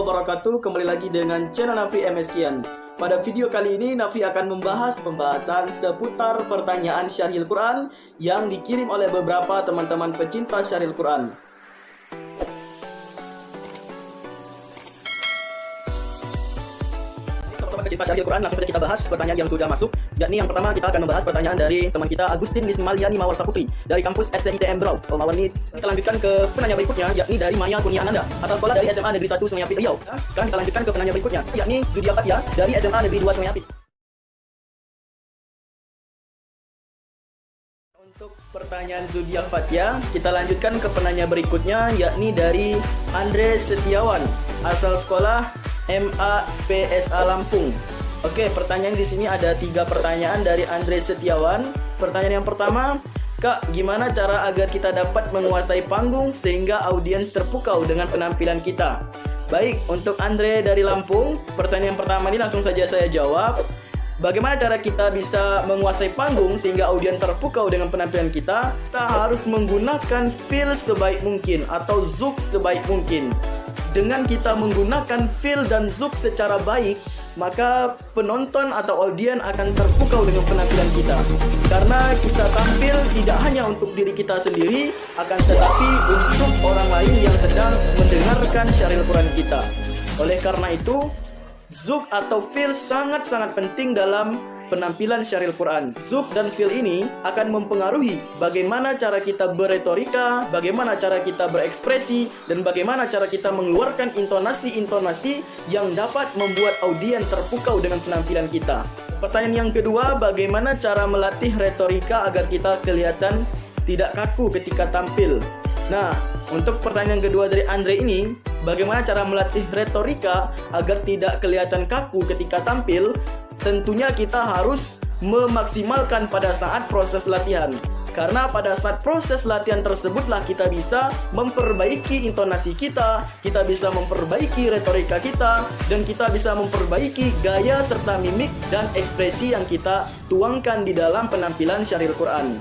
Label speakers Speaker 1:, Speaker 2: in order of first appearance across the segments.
Speaker 1: wabarakatuh. Kembali lagi dengan channel Nafi MSkian. Pada video kali ini Nafi akan membahas pembahasan seputar pertanyaan Syarhil Quran yang dikirim oleh beberapa teman-teman pecinta Syarhil Quran. Pecinta Syarhil Quran, langsung saja kita bahas pertanyaan yang sudah masuk. Yakni yang pertama kita akan membahas pertanyaan dari teman kita Agustin Lismaliani Mawar Saputri dari kampus STITM Brau. Kita lanjutkan ke penanya berikutnya, yakni dari Maya Kurnia Ananda, asal sekolah dari SMA Negeri 1 Sungai Apit Riau. Sekarang kita lanjutkan ke penanya berikutnya, yakni Zudia Fatia dari SMA Negeri 2 Sungai Apit. Untuk pertanyaan Zudia Fatia, kita lanjutkan ke penanya berikutnya, yakni dari Andre Setiawan, asal sekolah MAPSA Lampung. Oke, pertanyaan di sini ada 3 pertanyaan dari Andre Setiawan. Pertanyaan yang pertama, Kak, gimana cara agar kita dapat menguasai panggung sehingga audiens terpukau dengan penampilan kita? Baik, untuk Andre dari Lampung, pertanyaan pertama ini langsung saja saya jawab. Bagaimana cara kita bisa menguasai panggung sehingga audiens terpukau dengan penampilan kita? Kita harus menggunakan feel sebaik mungkin atau zouk sebaik mungkin. Dengan kita menggunakan feel dan zouk secara baik, maka penonton atau audiens akan terpukau dengan penampilan kita. Karena kita tampil tidak hanya untuk diri kita sendiri, akan tetapi untuk orang lain yang sedang mendengarkan Syarhil Quran kita. Oleh karena itu, zouk atau feel sangat-sangat penting dalam penampilan Syarhil Quran. Zouk dan feel ini akan mempengaruhi bagaimana cara kita berretorika, bagaimana cara kita berekspresi, dan bagaimana cara kita mengeluarkan intonasi-intonasi yang dapat membuat audiens terpukau dengan penampilan kita. Pertanyaan yang kedua, bagaimana cara melatih retorika agar kita kelihatan tidak kaku ketika tampil? Nah, untuk pertanyaan kedua dari Andre ini, bagaimana cara melatih retorika agar tidak kelihatan kaku ketika tampil? Tentunya kita harus memaksimalkan pada saat proses latihan. Karena pada saat proses latihan tersebutlah kita bisa memperbaiki intonasi kita bisa memperbaiki retorika kita, dan kita bisa memperbaiki gaya serta mimik dan ekspresi yang kita tuangkan di dalam penampilan Syarhil Quran.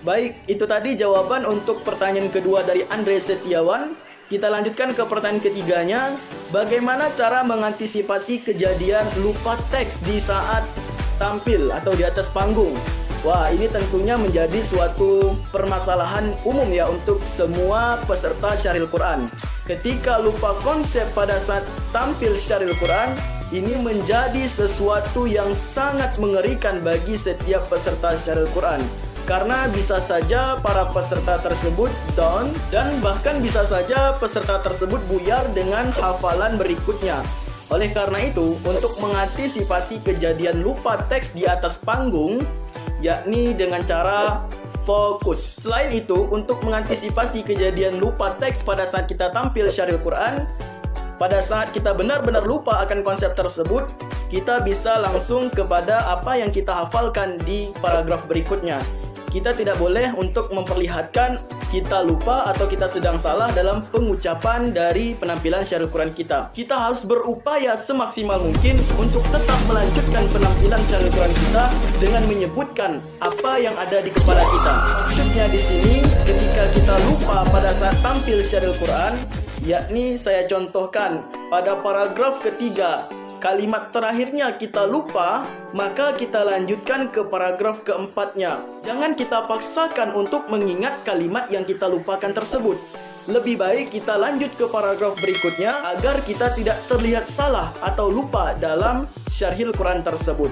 Speaker 1: Baik, itu tadi jawaban untuk pertanyaan kedua dari Andre Setiawan. Kita lanjutkan ke pertanyaan ketiganya. Bagaimana cara mengantisipasi kejadian lupa teks di saat tampil atau di atas panggung? Wah, ini tentunya menjadi suatu permasalahan umum ya untuk semua peserta Syarhil Quran. Ketika lupa konsep pada saat tampil Syarhil Quran, ini menjadi sesuatu yang sangat mengerikan bagi setiap peserta Syarhil Quran. Karena bisa saja para peserta tersebut down, dan bahkan bisa saja peserta tersebut buyar dengan hafalan berikutnya. Oleh karena itu, untuk mengantisipasi kejadian lupa teks di atas panggung, yakni dengan cara fokus. Selain itu, untuk mengantisipasi kejadian lupa teks pada saat kita tampil Syarhil Quran, pada saat kita benar-benar lupa akan konsep tersebut, kita bisa langsung kepada apa yang kita hafalkan di paragraf berikutnya. Kita tidak boleh untuk memperlihatkan kita lupa atau kita sedang salah dalam pengucapan dari penampilan Syarhil Quran kita. Kita harus berupaya semaksimal mungkin untuk tetap melanjutkan penampilan Syarhil Quran kita dengan menyebutkan apa yang ada di kepala kita. Maksudnya di sini, ketika kita lupa pada saat tampil Syarhil Quran, yakni saya contohkan pada paragraf ketiga, kalimat terakhirnya kita lupa, maka kita lanjutkan ke paragraf keempatnya. Jangan kita paksakan untuk mengingat kalimat yang kita lupakan tersebut. Lebih baik kita lanjut ke paragraf berikutnya agar kita tidak terlihat salah atau lupa dalam Syarhil Quran tersebut.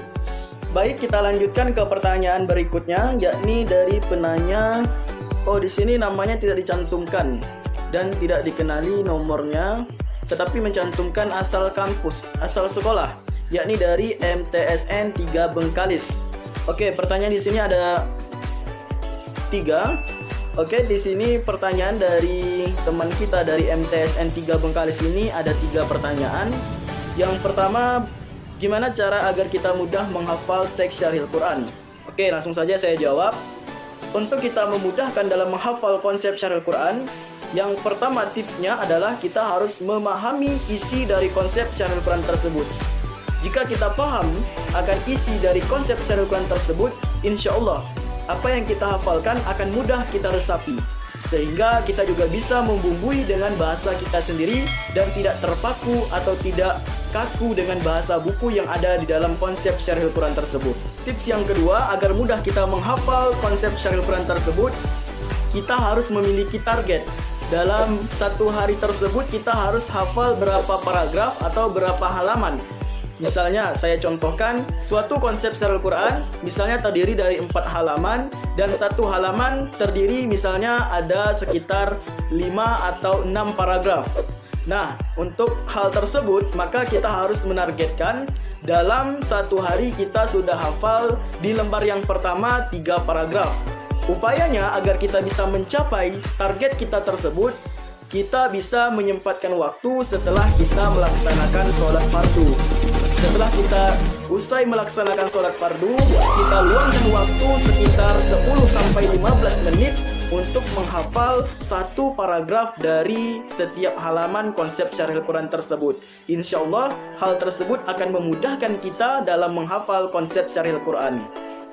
Speaker 1: Baik, kita lanjutkan ke pertanyaan berikutnya, yakni dari penanya. Oh, di sini namanya tidak dicantumkan dan tidak dikenali nomornya, tetapi mencantumkan asal kampus, asal sekolah, yakni dari MTSN 3 Bengkalis. Oke, pertanyaan di sini ada 3. Oke, di sini pertanyaan dari teman kita dari MTSN 3 Bengkalis ini ada 3 pertanyaan. Yang pertama, gimana cara agar kita mudah menghafal teks Syarhil Quran? Oke, langsung saja saya jawab. Untuk kita memudahkan dalam menghafal konsep Syarhil Quran, yang pertama tipsnya adalah kita harus memahami isi dari konsep Syarhil Quran tersebut. Jika kita paham akan isi dari konsep Syarhil Quran tersebut, insya Allah apa yang kita hafalkan akan mudah kita resapi. sehingga kita juga bisa membumbui dengan bahasa kita sendiri dan tidak terpaku atau tidak kaku dengan bahasa buku yang ada di dalam konsep Syarhil Quran tersebut. Tips yang kedua, agar mudah kita menghafal konsep Syarhil Quran tersebut, kita harus memiliki target. Dalam satu hari tersebut kita harus hafal berapa paragraf atau berapa halaman. Misalnya, saya contohkan suatu konsep Syarhil Quran, misalnya terdiri dari 4 halaman, dan satu halaman terdiri misalnya ada sekitar 5 atau 6 paragraf. Nah, untuk hal tersebut, maka kita harus menargetkan dalam satu hari kita sudah hafal di lembar yang pertama 3 paragraf. Upayanya agar kita bisa mencapai target kita tersebut, kita bisa menyempatkan waktu setelah kita melaksanakan sholat fardu. Setelah kita usai melaksanakan sholat fardu, kita luangkan waktu sekitar 10-15 menit untuk menghafal satu paragraf dari setiap halaman konsep Syarhil Quran tersebut. Insya Allah, hal tersebut akan memudahkan kita dalam menghafal konsep Syarhil Quran.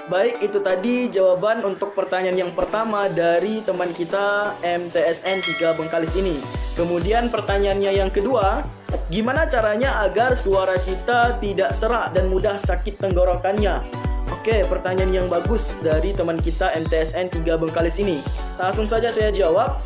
Speaker 1: Baik, itu tadi jawaban untuk pertanyaan yang pertama dari teman kita MTSN 3 Bengkalis ini. Kemudian pertanyaannya yang kedua, gimana caranya agar suara kita tidak serak dan mudah sakit tenggorokannya? Oke, pertanyaan yang bagus dari teman kita MTSN 3 Bengkalis ini. Langsung saja saya jawab.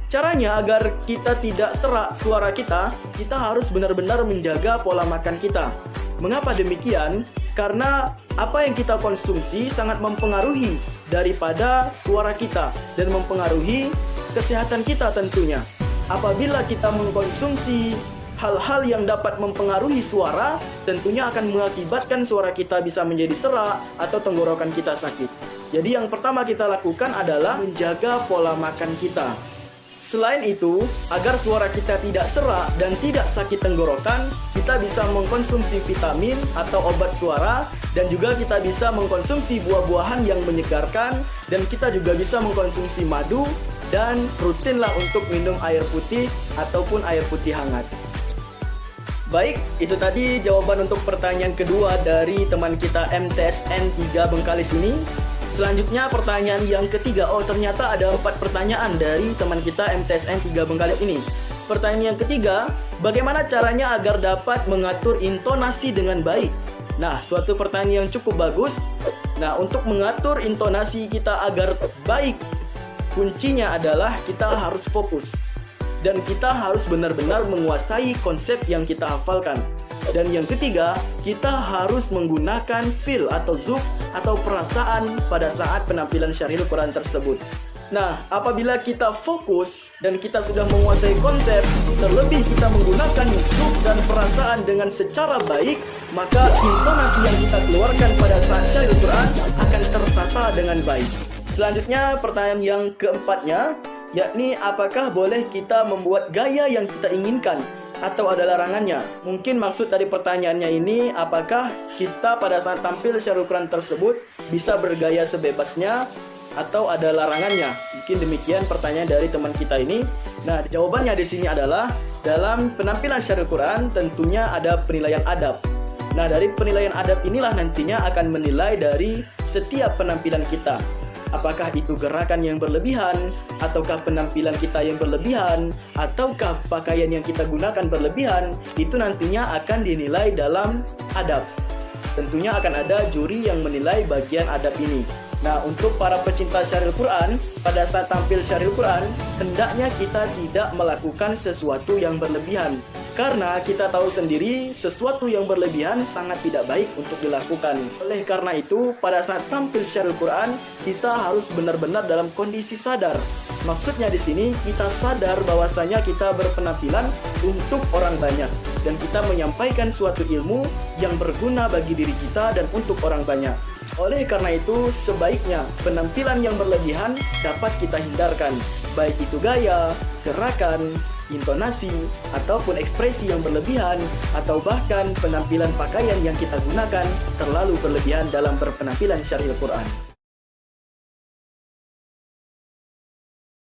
Speaker 1: Caranya agar kita tidak serak suara kita harus benar-benar menjaga pola makan kita. Mengapa demikian? Karena apa yang kita konsumsi sangat mempengaruhi daripada suara kita dan mempengaruhi kesehatan kita tentunya. Apabila kita mengkonsumsi hal-hal yang dapat mempengaruhi suara, tentunya akan mengakibatkan suara kita bisa menjadi serak atau tenggorokan kita sakit. Jadi yang pertama kita lakukan adalah menjaga pola makan kita. Selain itu, agar suara kita tidak serak dan tidak sakit tenggorokan, kita bisa mengkonsumsi vitamin atau obat suara, dan juga kita bisa mengkonsumsi buah-buahan yang menyegarkan, dan kita juga bisa mengkonsumsi madu, dan rutinlah untuk minum air putih ataupun air putih hangat. Baik, itu tadi jawaban untuk pertanyaan kedua dari teman kita MTSN 3 Bengkalis ini. Selanjutnya pertanyaan yang ketiga. Oh, ternyata ada 4 pertanyaan dari teman kita MTSN 3 Bengkalis ini. Pertanyaan yang ketiga, bagaimana caranya agar dapat mengatur intonasi dengan baik? Nah, suatu pertanyaan yang cukup bagus. Nah, untuk mengatur intonasi kita agar baik, kuncinya adalah kita harus fokus. Dan kita harus benar-benar menguasai konsep yang kita hafalkan. Dan yang ketiga, kita harus menggunakan feel atau zouk atau perasaan pada saat penampilan Syarhil Quran tersebut. Nah, apabila kita fokus dan kita sudah menguasai konsep, terlebih kita menggunakan zouk dan perasaan dengan secara baik, maka intonasi yang kita keluarkan pada saat Syarhil Quran akan tertata dengan baik. Selanjutnya, pertanyaan yang keempatnya, yakni apakah boleh kita membuat gaya yang kita inginkan atau ada larangannya? Mungkin maksud dari pertanyaannya ini, apakah kita pada saat tampil Syarhil Quran tersebut bisa bergaya sebebasnya atau ada larangannya? Mungkin demikian pertanyaan dari teman kita ini. Nah, jawabannya di sini adalah dalam penampilan Syarhil Quran tentunya ada penilaian adab. Nah, dari penilaian adab inilah nantinya akan menilai dari setiap penampilan kita. Apakah itu gerakan yang berlebihan, ataukah penampilan kita yang berlebihan, ataukah pakaian yang kita gunakan berlebihan, itu nantinya akan dinilai dalam adab. Tentunya akan ada juri yang menilai bagian adab ini. Nah, untuk para pecinta Syarhil Quran, pada saat tampil Syarhil Quran, hendaknya kita tidak melakukan sesuatu yang berlebihan. Karena kita tahu sendiri, sesuatu yang berlebihan sangat tidak baik untuk dilakukan. Oleh karena itu, pada saat tampil Syarhil Quran, kita harus benar-benar dalam kondisi sadar. Maksudnya di sini, kita sadar bahwasanya kita berpenampilan untuk orang banyak. Dan kita menyampaikan suatu ilmu yang berguna bagi diri kita dan untuk orang banyak. Oleh karena itu, sebaiknya penampilan yang berlebihan dapat kita hindarkan. Baik itu gaya, gerakan, intonasi, ataupun ekspresi yang berlebihan, atau bahkan penampilan pakaian yang kita gunakan terlalu berlebihan dalam berpenampilan Syarhil Quran.